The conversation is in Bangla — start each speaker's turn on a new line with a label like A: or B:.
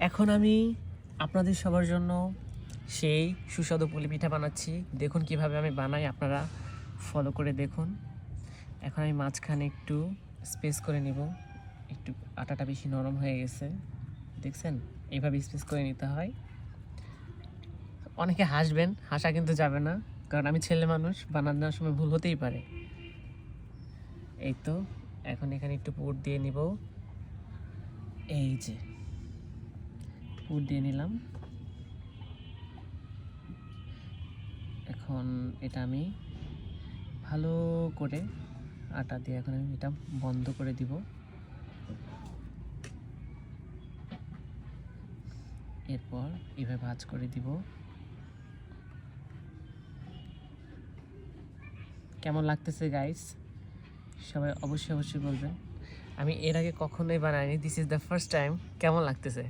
A: এখন আমি আপনাদের সবার জন্য সেই সুস্বাদু পুলি পিঠা বানাচ্ছি। দেখুন কিভাবে আমি বানাই, আপনারা ফলো করে দেখুন। এখন আমি মাঝখানে একটু স্পেস করে নিব, একটু আটাটা বেশি নরম হয়ে গেছে, দেখছেন? এইভাবে স্পেস করে নিতে হয়। অনেকে হাসবেন, হাসা কিন্তু যাবে না, কারণ আমি ছেলে মানুষ, বানানোর সময় ভুল হতেই পারে। এই তো, এখন এখানে একটু পুর দিয়ে নিব। এই যে পুর দিয়ে নিলাম। এখন এটা আমি ভালো করে আটা দিয়ে এখন আমি এটা বন্ধ করে দিব। এরপর এভাবে ভাঁজ করে দিব। কেমন লাগতেছে গাইস, সবাই অবশ্যই বলবেন। আমি এর আগে কখনোই বানাইনি, this is the first time. কেমন লাগতেছে?